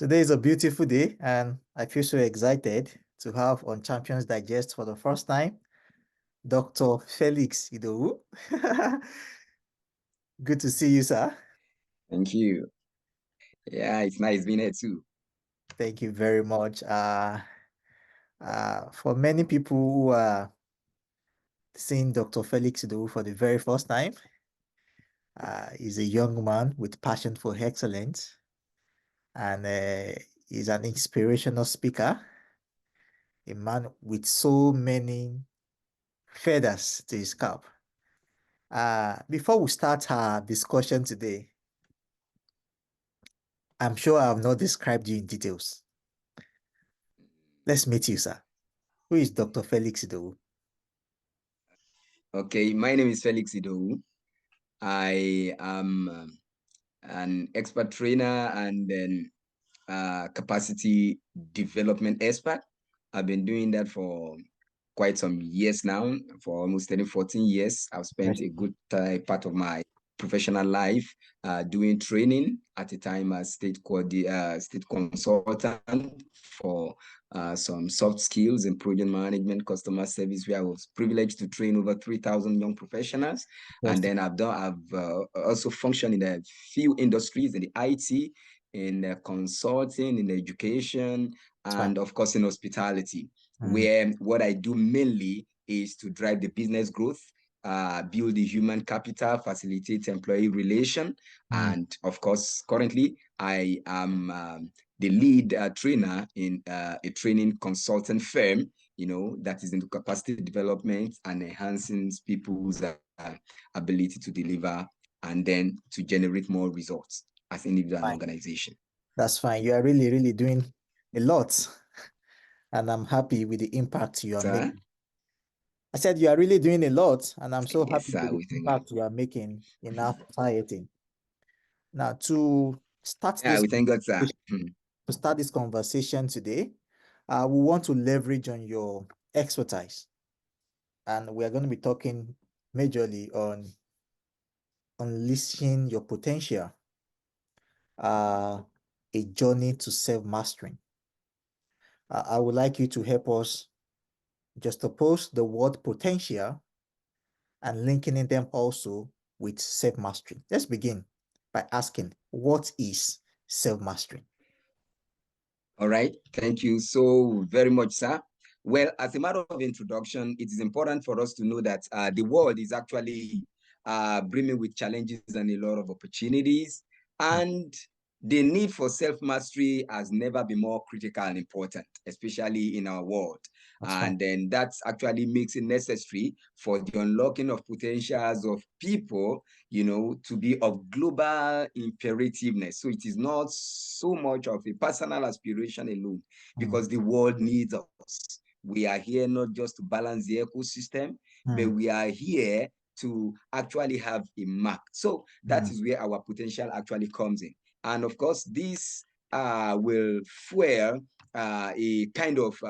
Today is a beautiful day, and I feel so excited to have on Champions Digest for the first time Dr. Felix Idowu. Good to see you, sir. Thank you. Yeah, it's nice being here too. Thank you very much. For many people who are seeing Dr. Felix Idowu for the very first time, he's a young man with passion for excellence, and he's an inspirational speaker, a man with so many feathers to his cap. Before we start our discussion today, I'm sure I have not described you in details. Let's meet you, sir. Who is Dr. Felix Idowu? Okay, my name is Felix Idowu. I am an expert trainer and then capacity development expert. I've been doing that for quite some years now, for almost 14 years. I've spent Yes. a good part of my professional life doing training at the time as state consultant for some soft skills in project management, customer service, where I was privileged to train over 3,000 young professionals. And then I've also functioned in a few industries in the IT, in consulting, in education, That's fine. and of course in hospitality, Mm, where what I do mainly is to drive the business growth, build the human capital, facilitate employee relation. mm, And of course, currently I am the lead trainer in a training consultant firm, that is into capacity development and enhancing people's ability to deliver and then to generate more results as an individual and fine. organization. That's fine. You are really, really doing a lot, and I'm happy with the impact you are Sir? making. I said you are really doing a lot, and I'm so Yes, happy sir. with the We thank God. impact you are making in our society. Now, to start Yeah, this we thank God, sir. conversation today, we want to leverage on your expertise, and we are going to be talking majorly on unleashing your potential, uh, a journey to self-mastering. I would like you to help us just oppose the word potential and linking them also with self-mastery. Let's begin by asking, what is self-mastery? All right. Thank you so very much, sir. Well, as a matter of introduction, it is important for us to know that the world is actually brimming with challenges and a lot of opportunities. And the need for self-mastery has never been more critical and important, especially in our world. That's fine. And then that actually makes it necessary for the unlocking of potentials of people, to be of global imperativeness. So it is not so much of a personal aspiration alone, Mm, because the world needs us. We are here not just to balance the ecosystem, but mm, we are here to actually have a mark. So that mm, is where our potential actually comes in. And of course, this will fuel a kind of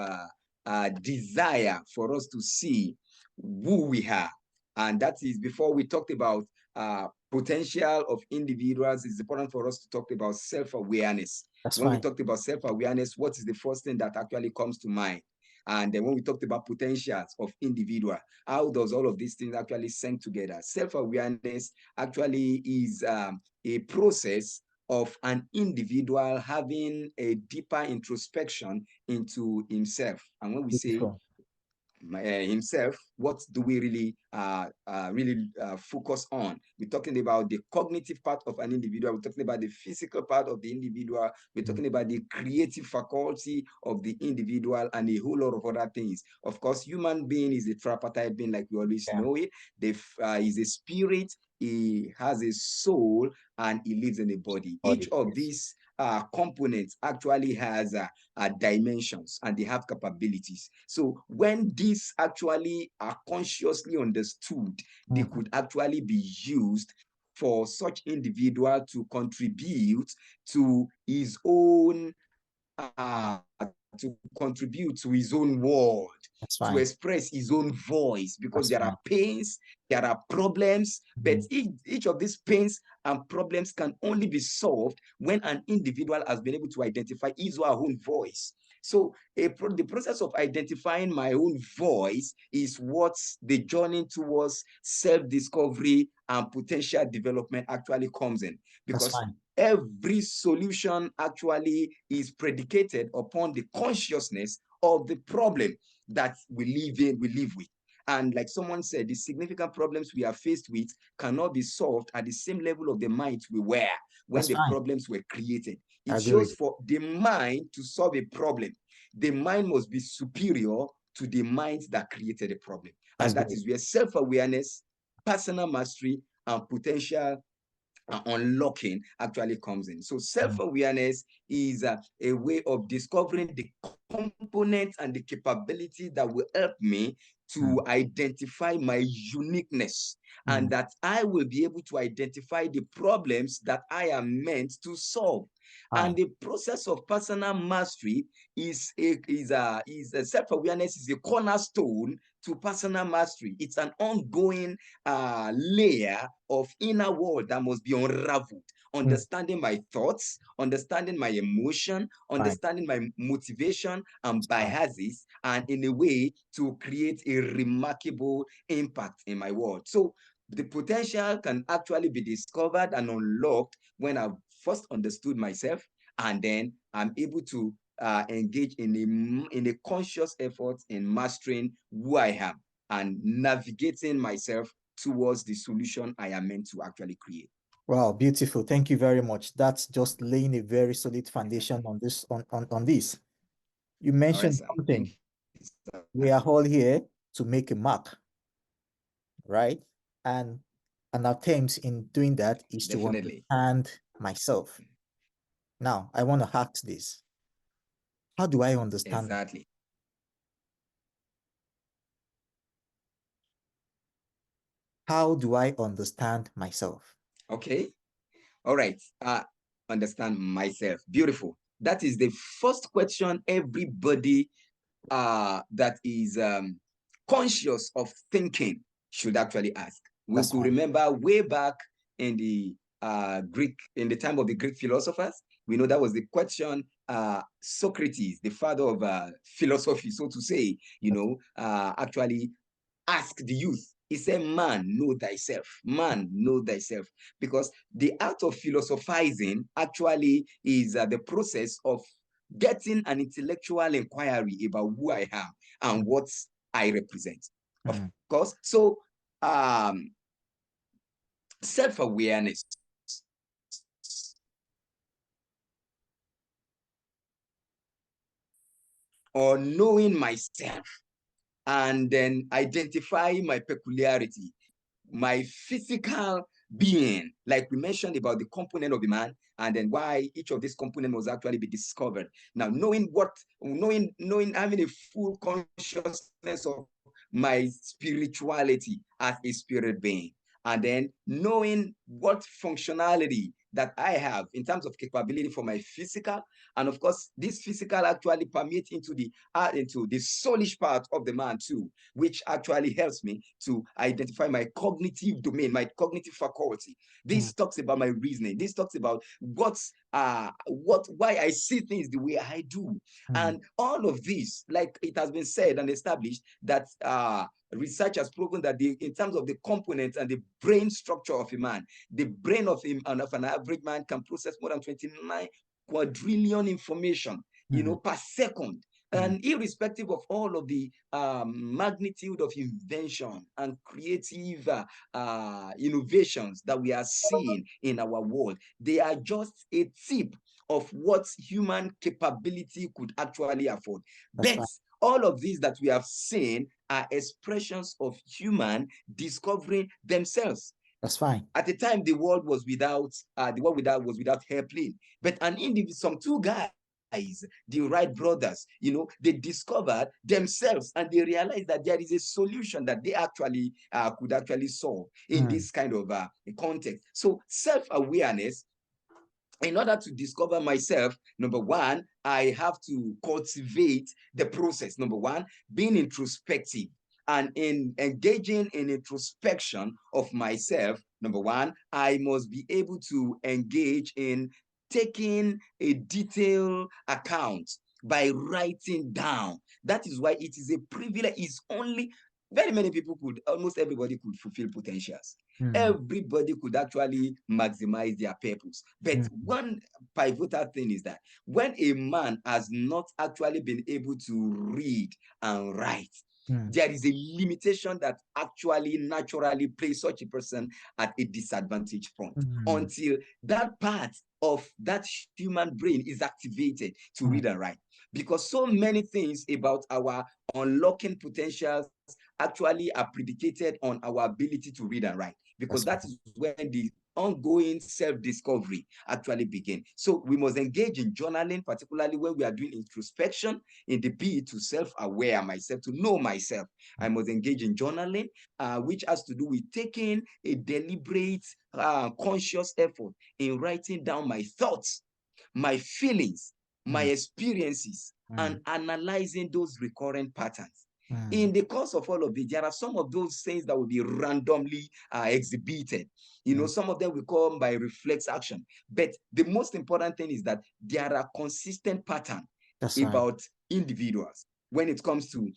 desire for us to see who we are. And that is before we talked about potential of individuals, it's important for us to talk about self-awareness. that's When we fine. talked about self-awareness, what is the first thing that actually comes to mind? And then when we talked about potentials of individual, how does all of these things actually sync together? Self-awareness actually is a process of an individual having a deeper introspection into himself. And when we say Beautiful. himself, what do we really focus on? We're talking about the cognitive part of an individual. We're talking about the physical part of the individual. We're Mm, talking about the creative faculty of the individual and a whole lot of other things. Of course, human being is a tripartite being, like we always yeah. know it. Is a spirit. He has a soul and he lives in a body. Each Body. of Yes. these components actually has dimensions and they have capabilities. So when these actually are consciously understood, they Mm, could actually be used for such individual to contribute to his own to contribute to his own world, That's to fine. express his own voice, because That's there fine. are pains, there are problems, but Mm. each of these pains and problems can only be solved when an individual has been able to identify his or her own voice. So the process of identifying my own voice is what the journey towards self-discovery and potential development actually comes in, That's because fine. every solution actually is predicated upon the consciousness of the problem that we live with. And like someone said, the significant problems we are faced with cannot be solved at the same level of the mind we were when That's the fine. problems were created. I It agree with shows you. for the mind to solve a problem, the mind must be superior to the mind that created the problem. That's And that good. is where self-awareness, personal mastery, and potential unlocking actually comes in. So Mm. self-awareness is a way of discovering the components and the capability that will help me Mm. to identify my uniqueness, and Mm. that I will be able to identify the problems that I am meant to solve. And Fine. the process of personal mastery is a self-awareness is a cornerstone to personal mastery. It's an ongoing layer of inner world that must be unraveled. Mm. Understanding my thoughts, understanding my emotion, Fine. understanding my motivation and That's fine. biases, and in a way to create a remarkable impact in my world. So the potential can actually be discovered and unlocked when I've first understood myself, and then I'm able to engage in a conscious effort in mastering who I am and navigating myself towards the solution I am meant to actually create. Wow, beautiful. Thank you very much. That's just laying a very solid foundation on this on this. You All right, mentioned sir. Thank something. you, sir. We are all here to make a mark, right? And our attempt in doing that is to Definitely. understand myself. Now, I want to ask this. How do I understand? Exactly. How do I understand myself? Okay. All right. Understand myself. Beautiful. That is the first question everybody that is conscious of thinking should actually ask. We That's could fine. remember way back in the in the time of the Greek philosophers, we know that was the question Socrates, the father of philosophy, so to say, actually ask the youth. He said, man, know thyself. Man, know thyself. Because the art of philosophizing actually is the process of getting an intellectual inquiry about who I am and what I represent. Of Mm. course. So, self awareness or knowing myself and then identifying my peculiarity, my physical being, like we mentioned about the component of the man, and then why each of these components must actually be discovered. Now, knowing, having a full consciousness of my spirituality as a spirit being, and then knowing what functionality that I have in terms of capability for my physical, and of course, this physical actually permeates into the soulish part of the man too, which actually helps me to identify my cognitive domain, my cognitive faculty. Mm. This talks about my reasoning. This talks about why I see things the way I do. Mm. And all of this, like it has been said and established, that research has proven that in terms of the components and the brain structure of a man, the brain of him and of an average man can process more than 29 quadrillion information, Mm. per second. Mm. And irrespective of all of the magnitude of invention and creative innovations that we are seeing in our world, they are just a tip of what human capability could actually afford. That's But fine. all of these that we have seen are expressions of human discovering themselves. That's fine. At the time, the world was without airplane, but an individual, some two guys, the Wright brothers, they discovered themselves and they realized that there is a solution that they actually could actually solve in Mm. this kind of context. So self-awareness in order to discover myself, number one, I have to cultivate the process. Number one, being introspective and in engaging in introspection of myself. Number one, I must be able to engage in taking a detailed account by writing down. That is why it is a privilege. It's only very many people could, almost everybody could fulfill potentials. Mm, Everybody could actually maximize their purpose. But mm, one pivotal thing is that when a man has not actually been able to read and write, mm, there is a limitation that actually naturally places such a person at a disadvantage point mm, until that part of that human brain is activated to mm. read and write. Because so many things about our unlocking potentials actually are predicated on our ability to read and write, because That's that is when the ongoing self-discovery actually begin. So we must engage in journaling, particularly when we are doing introspection in the be to self-aware myself, to know myself. I must engage in journaling, which has to do with taking a deliberate, conscious effort in writing down my thoughts, my feelings, my mm, experiences, and mm, analyzing those recurrent patterns. mm, In the course of all of it, there are some of those things that will be randomly exhibited. mm. Some of them will come by reflex action. But the most important thing is that there are consistent patterns That's right. about individuals when it comes to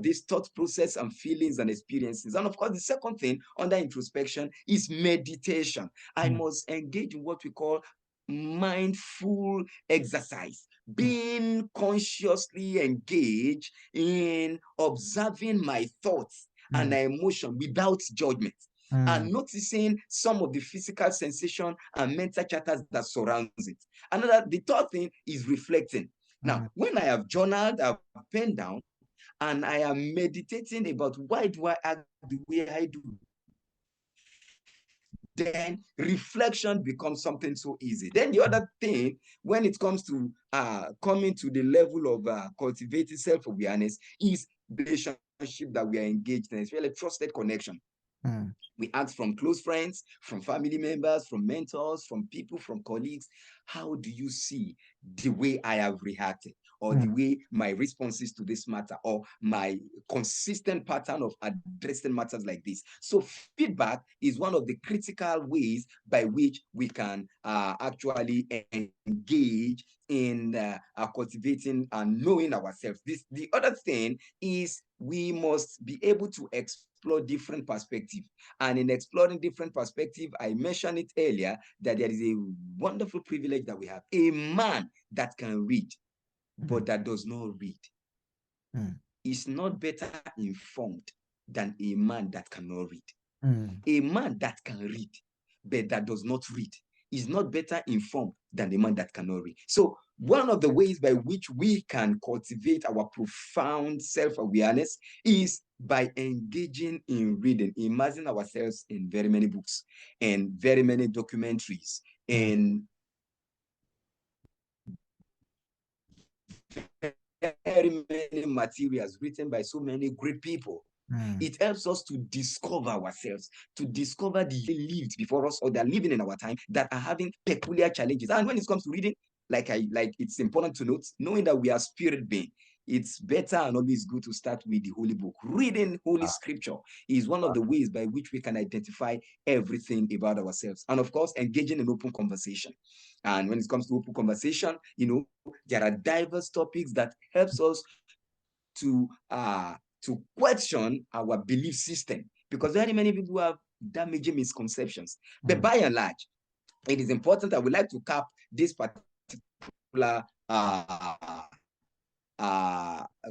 this thought process and feelings and experiences. And of course, the second thing under introspection is meditation. I Mm, must engage in what we call mindful exercise, mm, being consciously engaged in observing my thoughts and mm, emotion without judgment, mm, and noticing some of the physical sensation and mental chatters that surrounds it. The third thing is reflecting. Now, mm, when I have journaled, I've penned down, and I am meditating about why do I act the way I do, then reflection becomes something so easy. Then the other thing, when it comes to coming to the level of cultivating self-awareness, is relationship that we are engaged in. It's really trusted connection. mm, We ask from close friends, from family members, from mentors, from people, from colleagues, how do you see the way I have reacted, or the mm, way my responses to this matter, or my consistent pattern of addressing matters like this? So feedback is one of the critical ways by which we can actually engage in cultivating and knowing ourselves. The other thing is we must be able to explore different perspectives. And in exploring different perspectives, I mentioned it earlier that there is a wonderful privilege that we have. A man that can read, mm, but that does not read, mm, is not better informed than a man that cannot read. mm, A man that can read, but that does not read, is not better informed than the man that cannot read. So, one of the ways by which we can cultivate our profound self-awareness is by engaging in reading, immersing ourselves in very many books and very many documentaries mm, and very many materials written by so many great people. mm. It helps us to discover ourselves, to discover the lived before us or that are living in our time that are having peculiar challenges. And when it comes to reading, like it's important to note, knowing that we are spirit being, it's better and always good to start with the holy book. Reading holy Wow, scripture is one of the ways by which we can identify everything about ourselves. And of course, engaging in open conversation. And when it comes to open conversation, there are diverse topics that helps us to question our belief system, because very many people have damaging misconceptions. But mm, by and large, it is important. I would like to cap this particular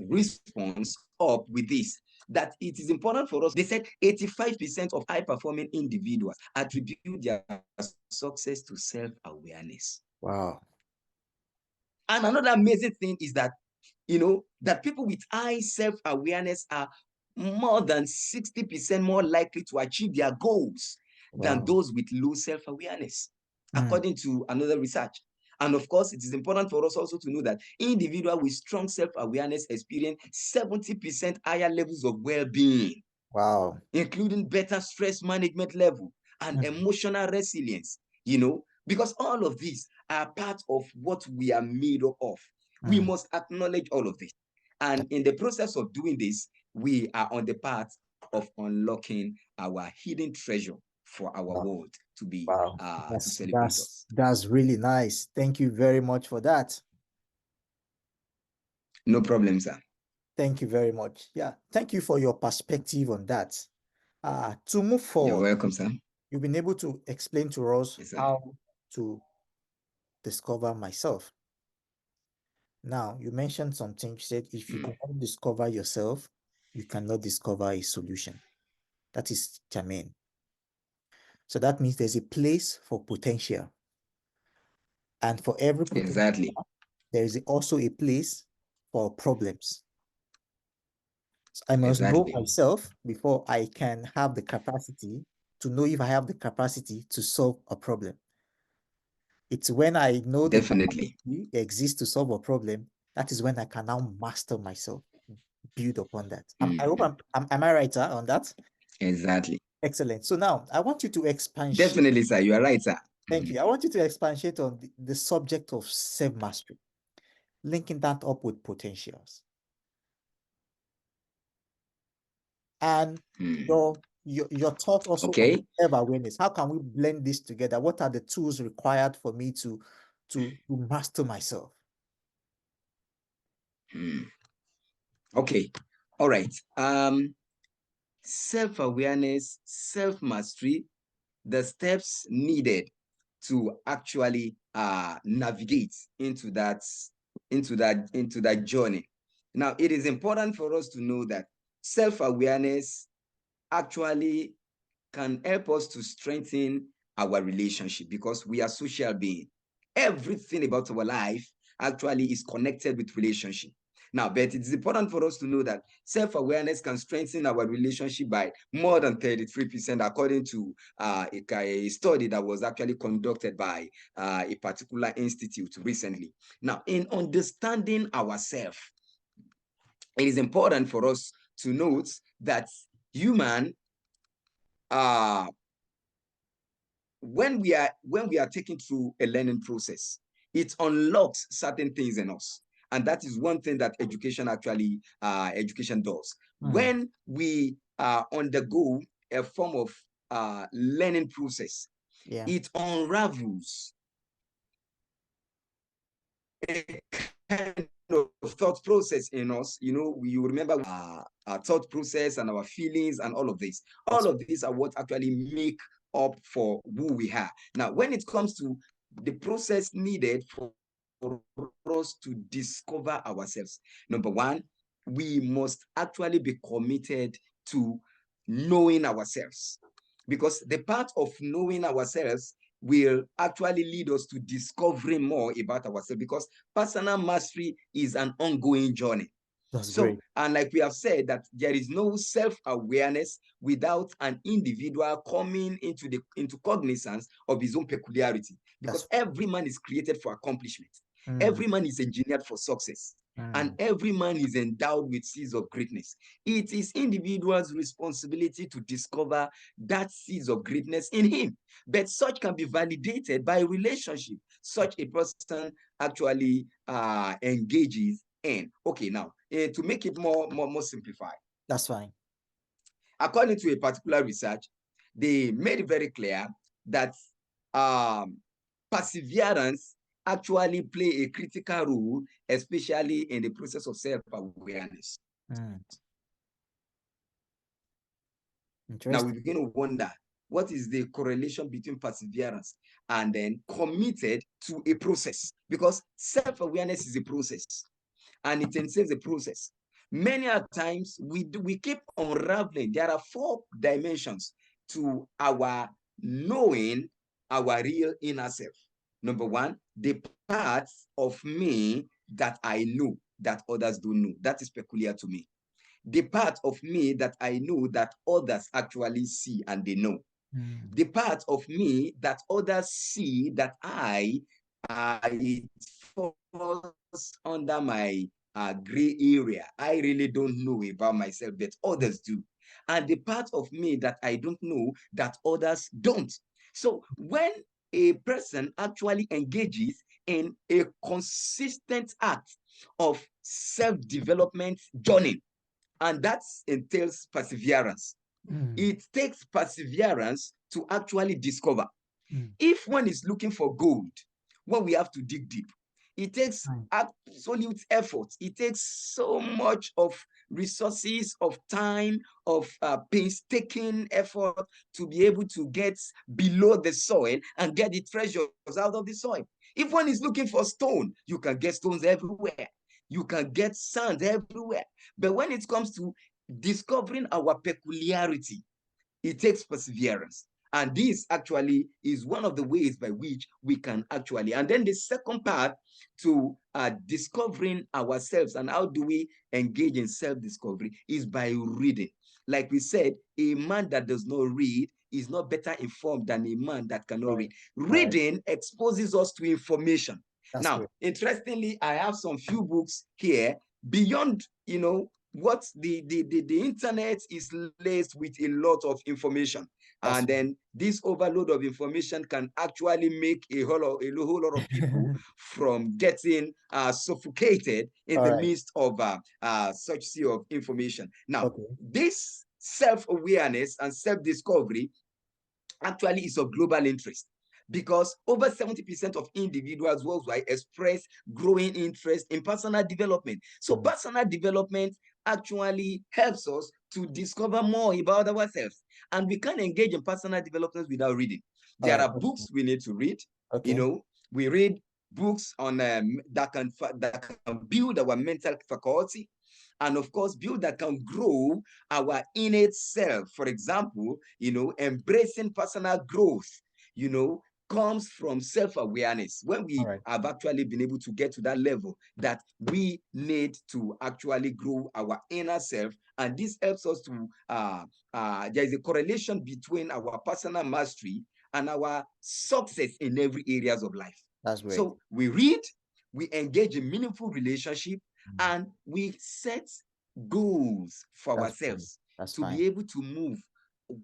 response up with this, that it is important for us. They said 85% of high performing individuals attribute their success to self-awareness. wow. And another amazing thing is that that people with high self-awareness are more than 60% more likely to achieve their goals than Wow. those with low self-awareness, Mm, according to another research. And of course, it is important for us also to know that individuals with strong self-awareness experience 70% higher levels of well-being, wow. including better stress management level and Mm, emotional resilience. You know, because all of these are part of what we are made of. We Mm. must acknowledge all of this. And in the process of doing this, we are on the path of unlocking our hidden treasure for our Wow. world to be Wow. to That's celebrate that's us. that's really nice. Thank you very much for that. No problem, sir. Thank you very much. Yeah. Thank you for your perspective on that. To move You're forward, welcome, sir. you've been able to explain to us Yes, sir. how to discover myself. Now, you mentioned something. You said if you Mm, cannot discover yourself, you cannot discover a solution. That is germane. So that means there's a place for potential. And for every potential, exactly. there is also a place for problems. So I must know Exactly. myself before I can have the capacity to know if I have the capacity to solve a problem. It's when I know the Definitely. capacity exists to solve a problem, that is when I can now master myself, build upon that. I hope Mm, am I right on that? exactly. Excellent. So now I want you to expand. Definitely, sir. You are right, sir. Thank Mhm. you. I want you to expatiate on the subject of self-mastery, linking that up with potentials. And Mm. your thought also on Okay. self-awareness. How can we blend this together? What are the tools required for me to master myself? Mm. Okay. All right. Self-awareness, self-mastery, the steps needed to actually navigate into that journey. Now, it is important for us to know that self-awareness actually can help us to strengthen our relationship because we are social beings. Everything about our life actually is connected with relationship. Now, but it's important for us to know that self-awareness can strengthen our relationship by more than 33%, according to a study that was actually conducted by a particular institute recently. Now, in understanding ourselves, it is important for us to note that human uh, when we are taken through a learning process, it unlocks certain things in us, and that is one thing that education does. Mm, When we undergo a form of learning process, yeah, it unravels a kind of thought process in us. You remember our thought process and our feelings and all of this. All that's of these are what actually make up for who we are. Now, when it comes to the process needed for us to discover ourselves, number one, we must actually be committed to knowing ourselves, because the part of knowing ourselves will actually lead us to discovering more about ourselves, because personal mastery is an ongoing journey. that's So, great. and like we have said, that there is no self-awareness without an individual coming into cognizance of his own peculiarity, because That's every man is created for accomplishment. mm, Every man is engineered for success, and mm, every man is endowed with seeds of greatness. It is individual's responsibility to discover that seeds of greatness in him, but such can be validated by relationship such a person actually engages in. Okay, now to make it more simplified, that's fine. according to a particular research, they made it very clear that um, perseverance actually play a critical role, especially in the process of self-awareness. Mm, Now we interesting. begin to wonder, what is the correlation between perseverance and then committed to a process? Because self-awareness is a process, and it entails a process. Many a times we keep unraveling. There are four dimensions to our knowing our real inner self. Number one, the parts of me that I know that others don't know. That is peculiar to me. The part of me that I know that others actually see and they know. Mm, The part of me that others see that it falls under my gray area. I really don't know about myself, but mm, others do. And the part of me that I don't know that others don't. So when a person actually engages in a consistent act of self-development journey, and that entails perseverance. Mm, It takes perseverance to actually discover. mm, If one is looking for gold, well, we have to dig deep. It takes mm. absolute effort. It takes so much of resources, of time, of painstaking effort to be able to get below the soil and get the treasures out of the soil. If one is looking for stone, you can get stones everywhere. You can get sand everywhere. But when it comes to discovering our peculiarity, it takes perseverance. And this actually is one of the ways by which we can actually. And then the second part to discovering ourselves and how do we engage in self-discovery is by reading. Like we said, a man that does not read is not better informed than a man that cannot All right. read. All right. Reading exposes us to information. That's Now, great. interestingly, I have some few books here beyond, what the internet is laced with a lot of information, That's and then this overload of information can actually make a whole lot of people from getting suffocated in all the right. midst of such sea of information. Now, Okay. this self-awareness and self-discovery actually is of global interest, because over 70% of individuals worldwide express growing interest in personal development. So Mm. personal development actually helps us to discover more about ourselves, and we can't engage in personal development without reading. All There right. are books we need to read. you Okay. know we read books on that can build our mental faculty, and of course build that can grow our innate self. For example, embracing personal growth, you know, comes from self-awareness. When All we right. have actually been able to get to that level that we need to actually grow our inner self, and this helps us to there is a correlation between our personal mastery and our success in every areas of life. That's great. So we read, we engage in meaningful relationship, Mm. and we set goals for That's fine. ourselves That's to fine. be able to move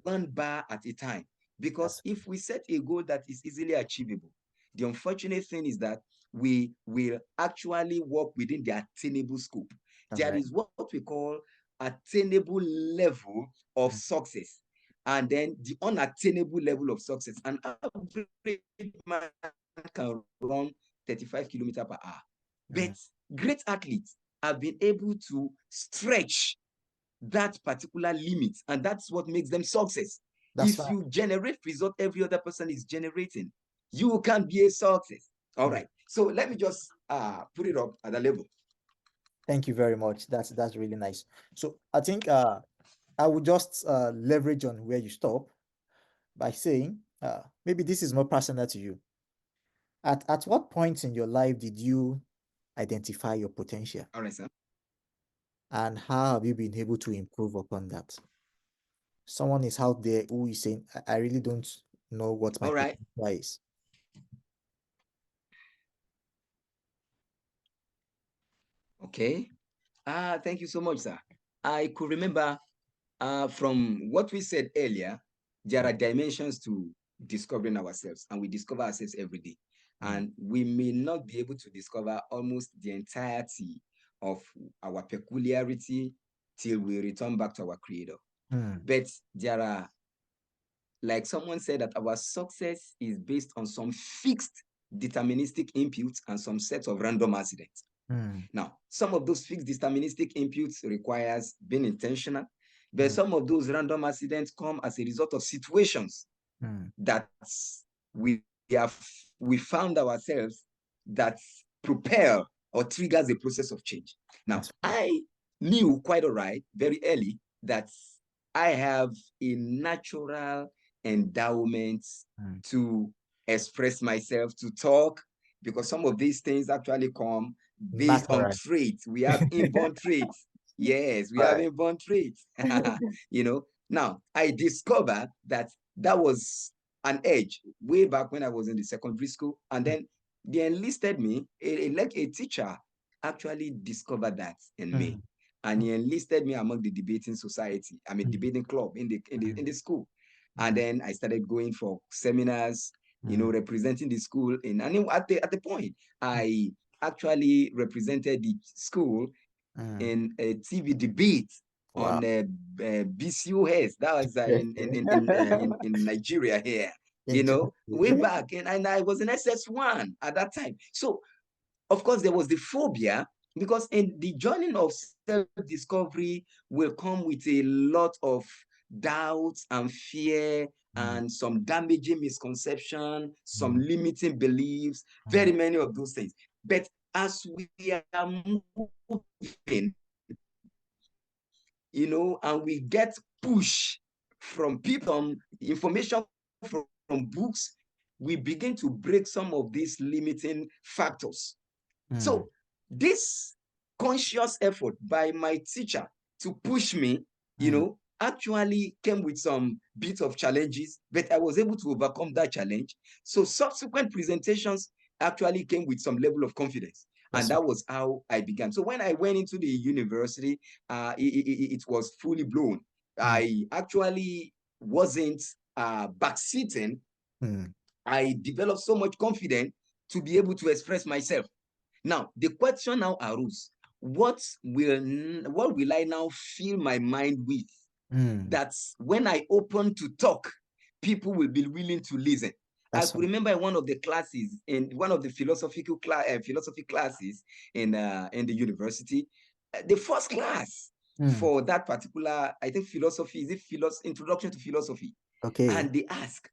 one bar at a time. Because That's if we set a goal that is easily achievable, the unfortunate thing is that we will actually work within the attainable scope. that's There right. is what we call attainable level of Mm. success, and then the unattainable level of success. An average man can run 35 kilometers per hour, but Mm. great athletes have been able to stretch that particular limit, and that's what makes them success. That's If fine. you generate result every other person is generating, you can be a success. All Mm. right, so let me just put it up at a level. Thank you very much. That's really nice. So I think I would just leverage on where you stop by saying maybe this is more personal to you. At what point in your life did you identify your potential, All right, sir. and how have you been able to improve upon that? Someone is out there who is saying, I really don't know what my All right. potential is. Okay. Thank you so much, sir. I could remember from what we said earlier, there Mm, are dimensions to discovering ourselves, and we discover ourselves every day. mm, And we may not be able to discover almost the entirety of our peculiarity till we return back to our Creator. mm, But there are, like someone said, that our success is based on some fixed deterministic inputs and some sets of random accidents. mm, Now, some of those fixed deterministic inputs requires being intentional, but mm, some of those random accidents come as a result of situations mm. that we have we found ourselves that propel or triggers a process of change. Now, That's fine. I knew quite all right very early that I have a natural endowment Mm. to express myself, to talk, because some of these things actually come based on Natural. traits. We have inborn traits. Yes, we All have right. inborn traits. Now I discovered that that was an edge way back when I was in the secondary school, and Mm, then they enlisted me. Like a teacher actually discovered that in me, mm, and mm, he enlisted me among the debating society. I mean, mm, debating club in the mm, school, and mm, then I started going for seminars. representing the school and at the point, I actually represented the school in a TV debate Wow. on BCOS. That was in Nigeria here, way Interesting. back, and I was in SS1 at that time. So of course, there was the phobia because in the journey of self-discovery will come with a lot of doubts and fear Mm, and some damaging misconception, some mm, limiting beliefs, very mm, many of those things. But as we are moving, and we get push from people, information from books, we begin to break some of these limiting factors. mm, So this conscious effort by my teacher to push me, mm. actually came with some bit of challenges, but I was able to overcome that challenge. So subsequent presentations actually came with some level of confidence. And That's that was how I began. So when I went into the university, it was fully blown. mm, I actually wasn't backseating. mm, I developed so much confidence to be able to express myself. Now, the question now arose, what will I now fill my mind with? mm. That's when I open to talk, people will be willing to listen. I That's could remember one of the classes in one of the philosophy classes in the university, the first class mm. for that particular, I think philosophy is it introduction to philosophy, Okay. and they ask,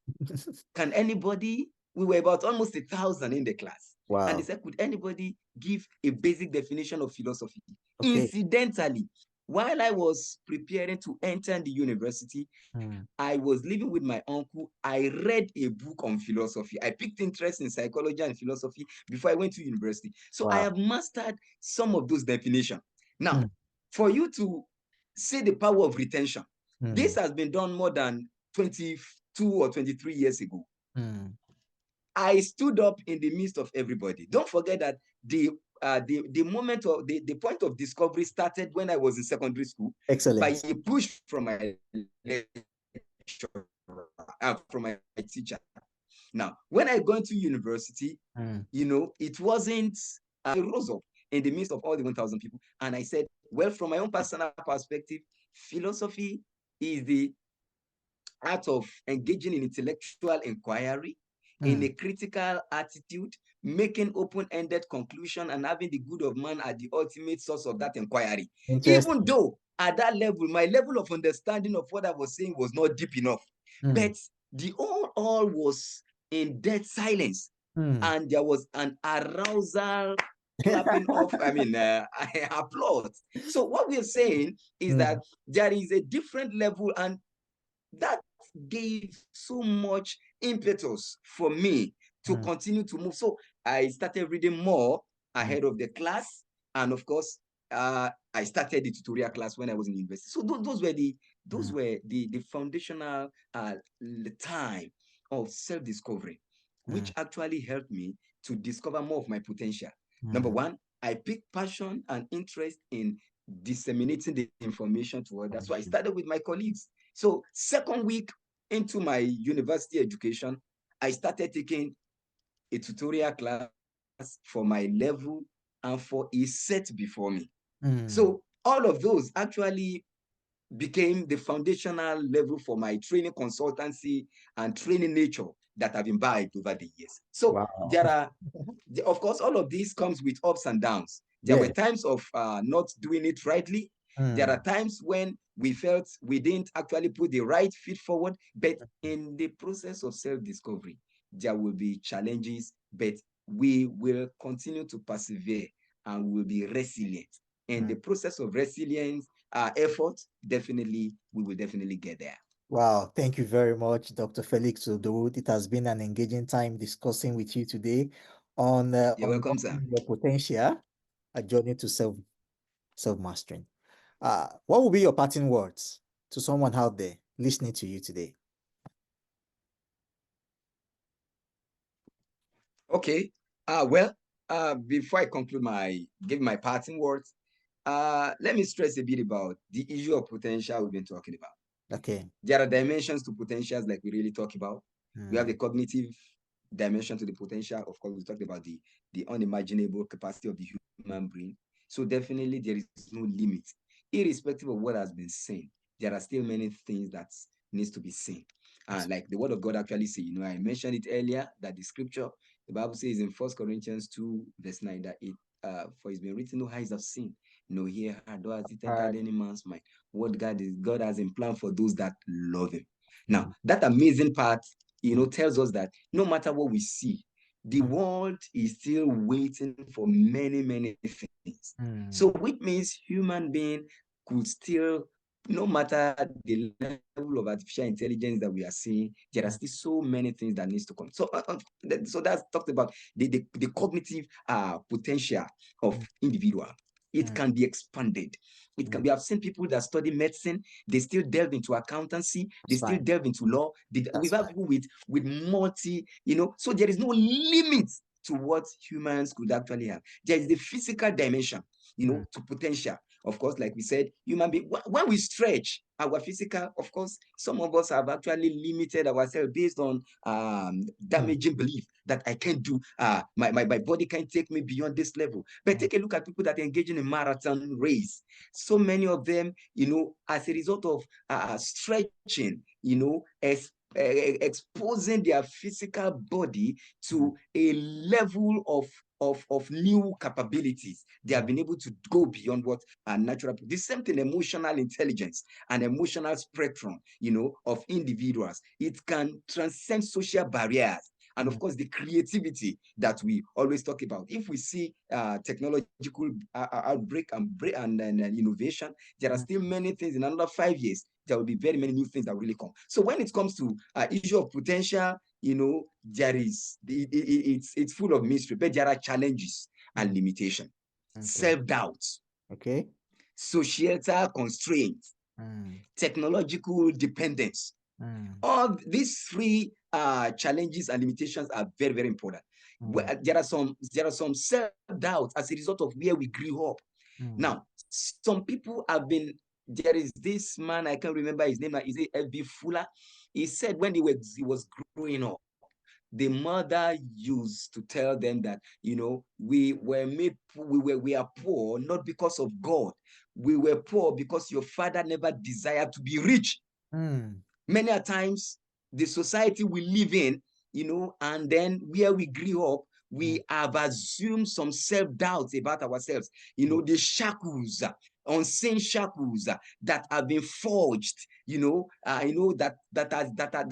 can anybody, we were about almost 1,000 in the class. And they Wow. said, could anybody give a basic definition of philosophy? Okay. Incidentally, while I was preparing to enter the university, Mm. I was living with my uncle. I read a book on philosophy. I picked interest in psychology and philosophy before I went to university. So I Wow. have mastered some of those definitions. Now, Mm, for you to see the power of retention, this mm, has been done more than 22 or 23 years ago. mm. I stood up in the midst of everybody. Don't forget that the moment of the point of discovery started when I was in secondary school by Excellent. a push from my lecturer, from my teacher. Now, when I go into university, Mm, it wasn't. I rose up in the midst of all the 1,000 people, and I said, "Well, from my own personal perspective, philosophy is the art of engaging in intellectual inquiry, in a mm. critical attitude, making open-ended conclusion, and having the good of man at the ultimate source of that inquiry. Even Interesting. though at that level, my level of understanding of what I was saying was not deep enough, Mm, but the all was in dead silence, mm. and there was an arousal clapping off, applause. So what we're saying is that Mm, there is a different level, and that gave so much impetus for me to mm, continue to move. So I started reading more mm, ahead of the class. And of course, I started the tutorial class when I was in university. So those mm, were the foundational time of self-discovery, which mm, actually helped me to discover more of my potential. Number mm, one, I picked passion and interest in disseminating the information to others. So I started with my colleagues. So second week into my university education, I started taking a tutorial class for my level and for a set before me. mm, So all of those actually became the foundational level for my training consultancy and training nature that I've imbibed over the years. So wow. there are, of course, all of this comes with ups and downs. There were Yeah. times of not doing it rightly. There Mm, are times when we felt we didn't actually put the right feet forward. But in the process of self-discovery, there will be challenges, but we will continue to persevere and we will be resilient. In mm. the process of resilience, effort, we will definitely get there. Wow. Thank you very much, Dr. Felix Odo. It has been an engaging time discussing with you today on You're welcome, sir. unlocking your potential, a journey to self-mastering. What will be your parting words to someone out there listening to you today? Okay. Before I conclude give my parting words, let me stress a bit about the issue of potential we've been talking about. Okay. There are dimensions to potentials like we really talk about. We have Mm, the cognitive, dimension to the potential. Of course, we talked about the unimaginable capacity of the human brain. So definitely there is no limit. Irrespective of what has been seen, there are still many things that needs to be seen. Like the word of God actually say, I mentioned it earlier that the scripture, the Bible says in 1 Corinthians 2, verse 9, that for it's been written, no eyes have seen, no ear heard, nor has it entered any man's mind. What God has in plan for those that love him. Now, that amazing part, tells us that no matter what we see, the world is still waiting for many, many things. So, which means human being could still, no matter the level of artificial intelligence that we are seeing, there are still so many things that needs to come. So that's talked about the cognitive potential of individual. It can be expanded. We have seen people that study medicine, they still delve into accountancy, they still delve into law. We have people with multi, so there is no limit to what humans could actually have. There is the physical dimension, to potential. Of course, like we said, human being, when we stretch our physical, of course, some of us have actually limited ourselves based on damaging belief that I can't do, my body can't take me beyond this level. But take a look at people that engage in a marathon race. So many of them, as a result of stretching, exposing their physical body to a level of new capabilities. They have been able to go beyond what are natural. The same thing, emotional intelligence and emotional spectrum, of individuals. It can transcend social barriers. And of course, the creativity that we always talk about. If we see technological outbreak and innovation, there are still many things in another 5 years. There will be very many new things that will really come. So when it comes to issue of potential, there is it's full of mystery, but there are challenges and limitations, self-doubt, Okay. societal constraints, technological dependence. All these three challenges and limitations are very, very important. There are some self-doubt as a result of where we grew up. Now, some people have been. There is this man, I can't remember his name. Is it F.B. Fuller? He said when he was growing up, the mother used to tell them that we are poor not because of God. We were poor because your father never desired to be rich. Many a times the society we live in, and then where we grew up, we have assumed some self-doubts about ourselves. The shackles, unseen shackles that have been forged, that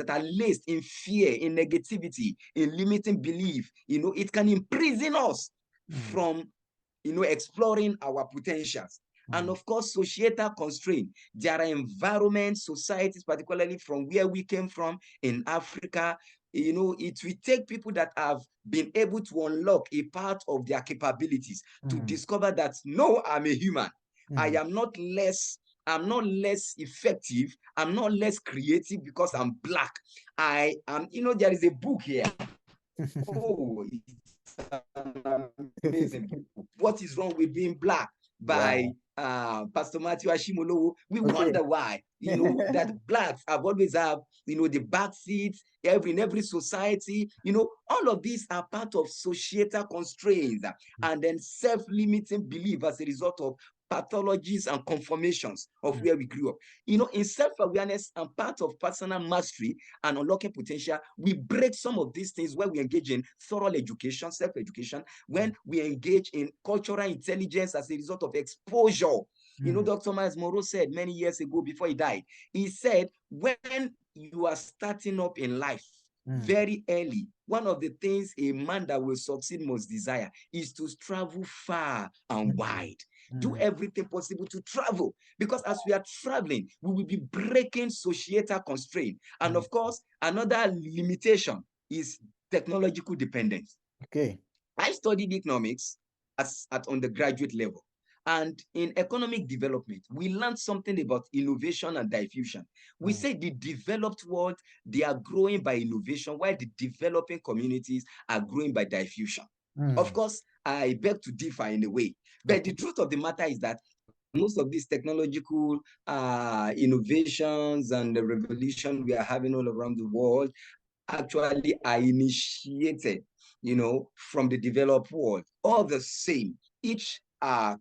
are laced in fear, in negativity, in limiting belief. It can imprison us from exploring our potentials. And of course, societal constraint. There are environments, societies, particularly from where we came from in Africa. It will take people that have been able to unlock a part of their capabilities to discover that no, I'm a human. I am not less. I'm not less effective. I'm not less creative because I'm black. I am. There is a book here. Oh, it's an amazing book. What is wrong with being black? By Wow. Pastor Matthew Ashimolowo. We Okay. wonder why, that blacks have always have, the back seats in every society. All of these are part of societal constraints and then self-limiting belief as a result of pathologies and conformations of where we grew up. In self-awareness and part of personal mastery and unlocking potential, we break some of these things when we engage in thorough education, self-education, when we engage in cultural intelligence as a result of exposure. Dr. Miles Monroe said many years ago before he died, he said, when you are starting up in life very early, one of the things a man that will succeed must desire is to travel far and wide. Do everything possible to travel, because as we are traveling, we will be breaking societal constraint. And of course, another limitation is technological dependence. Okay. I studied economics at undergraduate level. And in economic development, we learned something about innovation and diffusion. We say the developed world, they are growing by innovation, while the developing communities are growing by diffusion. Of course, I beg to differ in a way. But the truth of the matter is that most of these technological innovations and the revolution we are having all around the world actually are initiated, from the developed world. All the same, each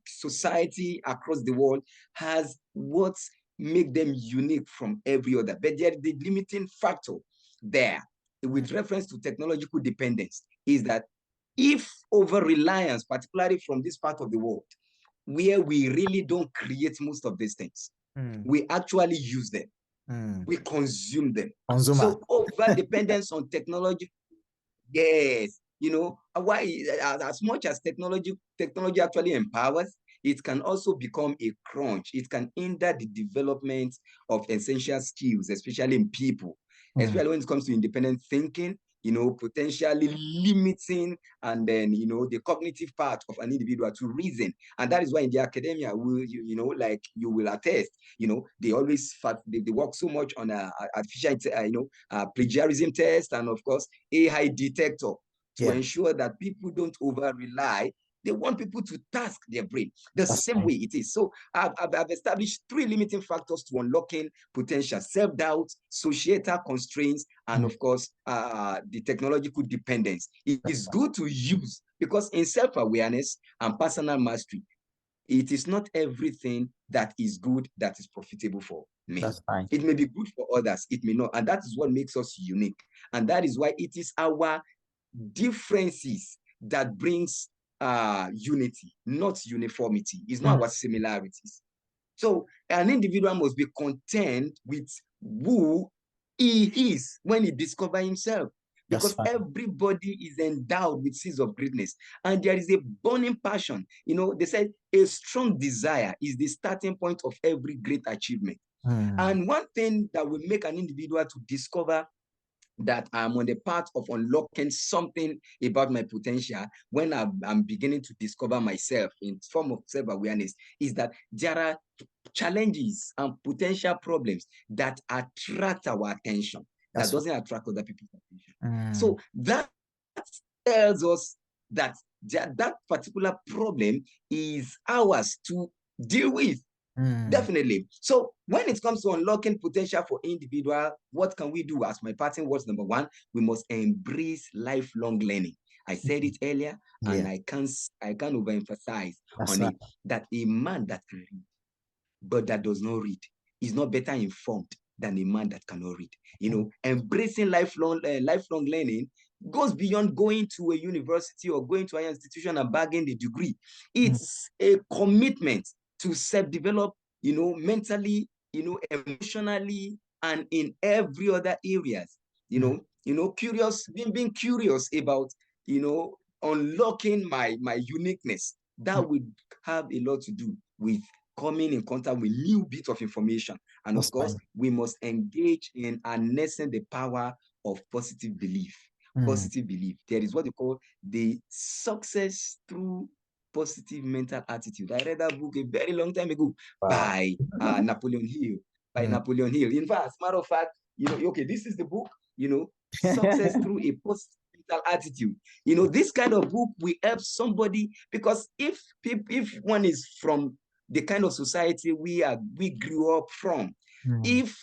society across the world has what make them unique from every other. But the limiting factor there, with reference to technological dependence, is that if over reliance, particularly from this part of the world, where we really don't create most of these things, we actually use them, we consume them. Consumer. So over dependence on technology, yes, why as much as technology actually empowers, it can also become a crunch. It can hinder the development of essential skills, especially in people, especially when it comes to independent thinking, potentially limiting, and then, the cognitive part of an individual to reason. And that is why in the academia, like you will attest, they always they work so much on artificial, plagiarism test, and of course, AI detector, to Yeah, ensure that people don't over rely. They want people to task their brain the that's same fine. way it is. So I've established 3 limiting factors to unlocking potential: self-doubt, societal constraints, and of course, the technological dependence. It That's is fine. good to use, because in self-awareness and personal mastery, it is not everything that is good that is profitable for me. That's fine. It may be good for others, it may not. And that is what makes us unique. And that is why it is our differences that brings unity, not uniformity. It's not our similarities. So an individual must be content with who he is when he discovers himself, That's because fine. everybody is endowed with seeds of greatness, and there is a burning passion. They said a strong desire is the starting point of every great achievement. And one thing that will make an individual to discover that I'm on the path of unlocking something about my potential, when I'm beginning to discover myself in form of self-awareness, is that there are challenges and potential problems that attract our attention, that That's fine. doesn't attract other people's attention. So that tells us that that particular problem is ours to deal with. Definitely. So when it comes to unlocking potential for individual, what can we do? As my parting words, number one, we must embrace lifelong learning. I said it earlier, and Yeah, I can't overemphasize that's on right. it, that a man that can read but that does not read is not better informed than a man that cannot read. Embracing lifelong learning goes beyond going to a university or going to an institution and bagging the degree. It's a commitment to self-develop, mentally, emotionally, and in every other areas. Curious, being curious about, unlocking my uniqueness. That would have a lot to do with coming in contact with new bits of information. And That's of course, fine. we must engage in harnessing the power of positive belief. Positive belief. There is what they call the success through positive mental attitude. I read that book a very long time ago Wow. by Napoleon Hill. By Napoleon Hill. In fact, as a matter of fact, okay, this is the book, success through a positive mental attitude. This kind of book will help somebody, because if one is from the kind of society we grew up from, if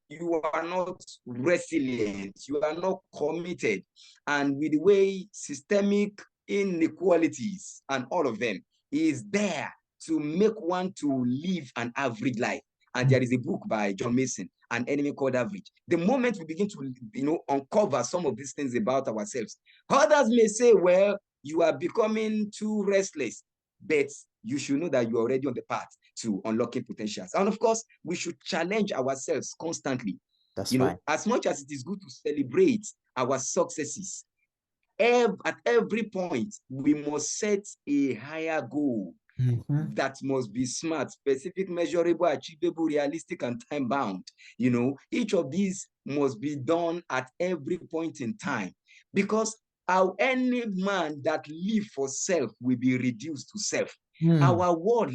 you are not resilient, you are not committed, and with the way systemic inequalities and all of them is there to make one to live an average life. And there is a book by John Mason, An Enemy Called Average. The moment we begin to, uncover some of these things about ourselves, others may say, well, you are becoming too restless, but you should know that you're already on the path to unlocking potentials. And of course, we should challenge ourselves constantly. That's fine. As much as it is good to celebrate our successes, at every point, we must set a higher goal that must be smart, specific, measurable, achievable, realistic, and time bound. Each of these must be done at every point in time, because any man that live for self will be reduced to self. Our world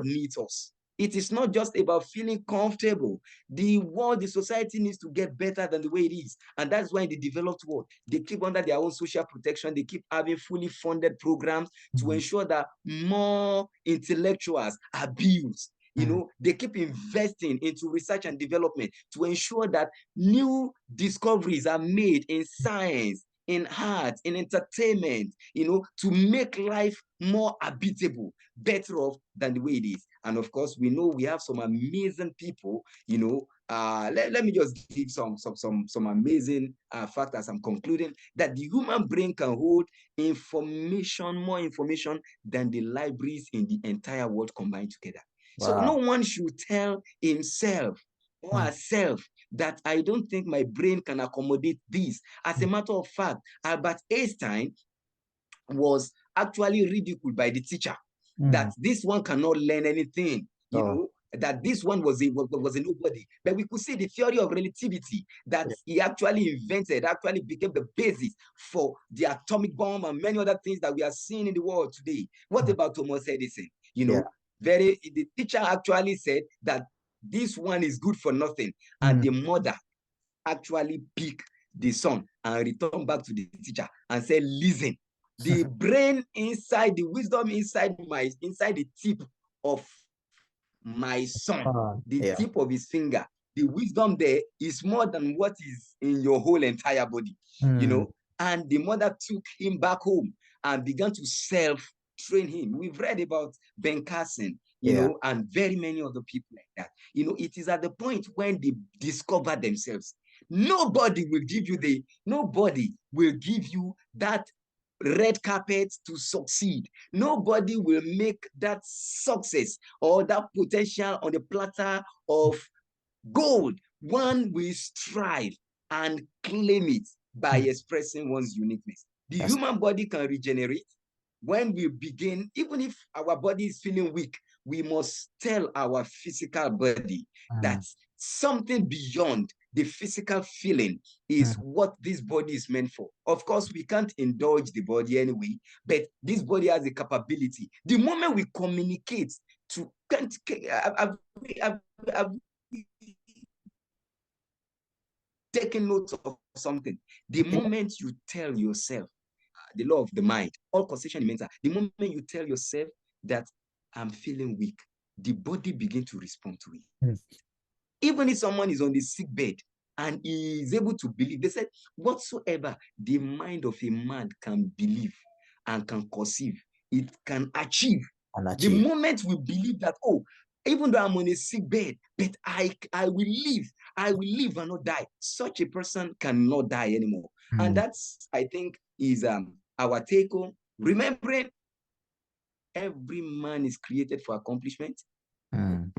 needs us. It is not just about feeling comfortable. The world, the society needs to get better than the way it is. And that's why in the developed world, they keep under their own social protection. They keep having fully funded programs to ensure that more intellectuals are built. They keep investing into research and development to ensure that new discoveries are made in science, in art, in entertainment, to make life more habitable, better off than the way it is. And of course, we know we have some amazing people, let me just give some amazing facts as I'm concluding, that the human brain can hold more information than the libraries in the entire world combined together. So no Wow. one should tell himself or Mm. herself that I don't think my brain can accommodate this. As a Mm. matter of fact, Albert Einstein was actually ridiculed by the teacher that Mm. this one cannot learn anything, Oh, that this one was a nobody. But we could see the theory of relativity that yeah. he actually invented, actually became the basis for the atomic bomb and many other things that we are seeing in the world today. What Mm. about Thomas Edison? Yeah. The teacher actually said that this one is good for nothing, and Mm. the mother actually pick the son and return back to the teacher and say, listen, the brain inside, the wisdom inside the tip of my son, the Yeah. tip of his finger, the wisdom there is more than what is in your whole entire body, Mm. and the mother took him back home and began to self-train him. We've read about Ben Carson, Yeah. and very many other people like that. It is at the point when they discover themselves. Nobody will give you that red carpet to succeed. Nobody will make that success or that potential on the platter of gold. One will strive and claim it by Mm. expressing one's uniqueness. The That's human body can regenerate when we begin. Even if our body is feeling weak, we must tell our physical body that mm. something beyond the physical feeling is Mm. what this body is meant for. Of course, we can't indulge the body anyway, but this body has a capability. The moment we communicate to, I've taken note of something. The Okay. moment you tell yourself, the law of the mind, all causation in mental, the moment you tell yourself that I'm feeling weak, the body begin to respond to it. Mm. Even if someone is on the sick bed and he is able to believe, they said, whatsoever the mind of a man can believe and can conceive, it can achieve. And The achieve. moment we believe that, oh, even though I'm on a sick bed, but I will live and not die. Such a person cannot die anymore. And Mm. that's, I think, is our take home. Remembering every man is created for accomplishment. Mm.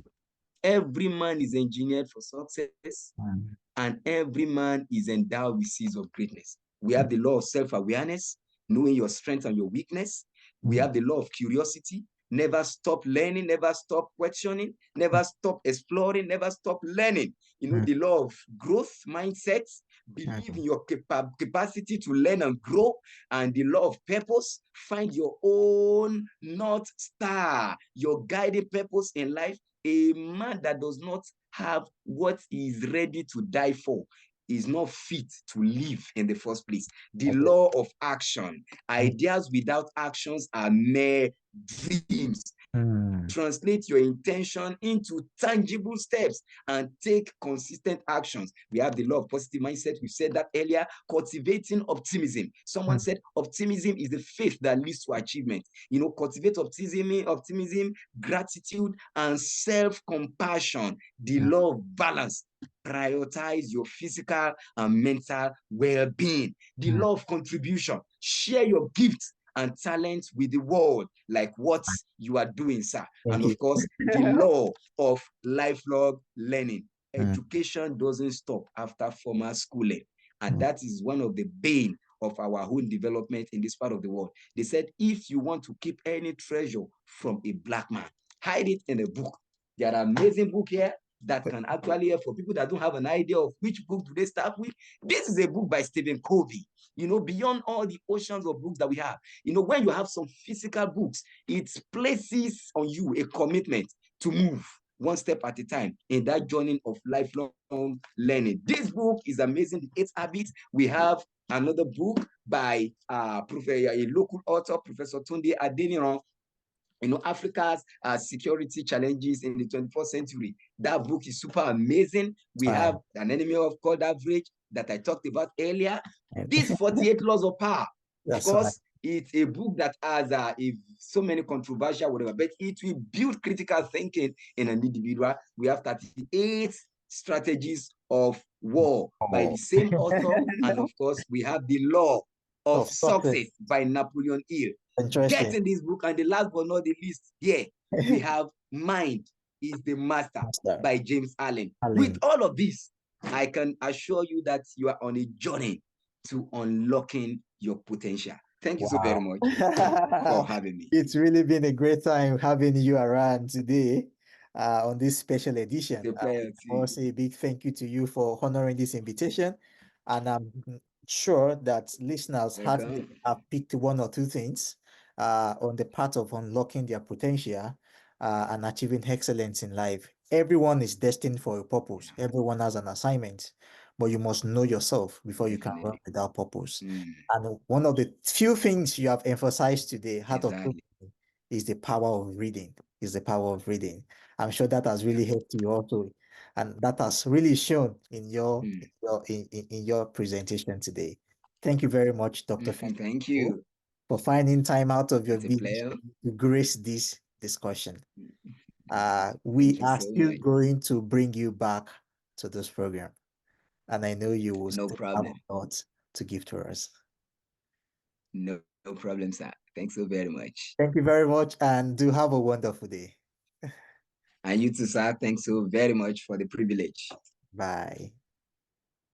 Every man is engineered for success, Mm. and every man is endowed with seeds of greatness. We have the law of self-awareness, knowing your strength and your weakness. We Mm. have the law of curiosity, never stop learning, never stop questioning, never stop exploring, never stop learning. Mm. The law of growth mindset, believe Mm. in your capacity to learn and grow, and the law of purpose, find your own North Star, your guiding purpose in life. A man that does not have what he is ready to die for is not fit to live in the first place. The Okay. law of action. Mm. Ideas without actions are mere dreams. Mm. Translate your intention into tangible steps and take consistent actions. We have the law of positive mindset. We said that earlier. Cultivating optimism. Someone Mm. said optimism is the faith that leads to achievement. Cultivate optimism, gratitude, and self-compassion. The Mm. law of balance. Prioritize your physical and mental well-being. The Mm. law of contribution. Share your gifts and talent with the world, like what you are doing, sir. Thank And you. of course, the law of lifelong learning. Mm. Education doesn't stop after formal schooling. And Mm. that is one of the bane of our own development in this part of the world. They said, if you want to keep any treasure from a black man, hide it in a book. There are amazing books here that can actually help for people that don't have an idea of which book do they start with. This is a book by Stephen Covey. Beyond all the oceans of books that we have, when you have some physical books, it places on you a commitment to move one step at a time in that journey of lifelong learning. This book is amazing, The 8 Habits. We have another book by a local author, Professor Tunde Adeniran. Africa's security challenges in the 21st century. That book is super amazing. We have An Enemy of God Average that I talked about earlier. These 48 laws of power. Of That's right. course, it's a book that has so many controversial whatever, but it will build critical thinking in an individual. We have 38 strategies of war by the Oh, same author, and of course, we have the law of of success. success by Napoleon Hill. Get Interesting. in this book, and the last but not the least, here we have Mind is the Master Master. by James Allen. With Alan. all of this, I can assure you that you are on a journey to unlocking your potential. Thank you so very Wow. much for having me. It's really been a great time having you around today on this special It's edition. a pleasure I want to too. say a big thank you to you for honoring this invitation. And I'm sure that listeners Welcome. have picked one or two things on the path of unlocking their potential and achieving excellence in life. Everyone is destined for a purpose. Everyone has an assignment, but you must know yourself before you can run Definitely. without purpose. Mm, And one of the few things you have emphasized today, heart of exactly. is the power of reading. Is the power of reading. I'm sure that has Yep. really helped you also, and that has really shown in your Mm, in your presentation today. Thank you very much, Dr. Felix, thank you. for finding time out of your It's a busy pleasure. schedule to grace this discussion. We Thank you are so still much. going to bring you back to this program, and I know you will No still have problem. a lot to give to us. No problem, sir. Thanks so very much. Thank you very much, and do have a wonderful day. And you too, sir. Thanks so very much for the privilege. Bye.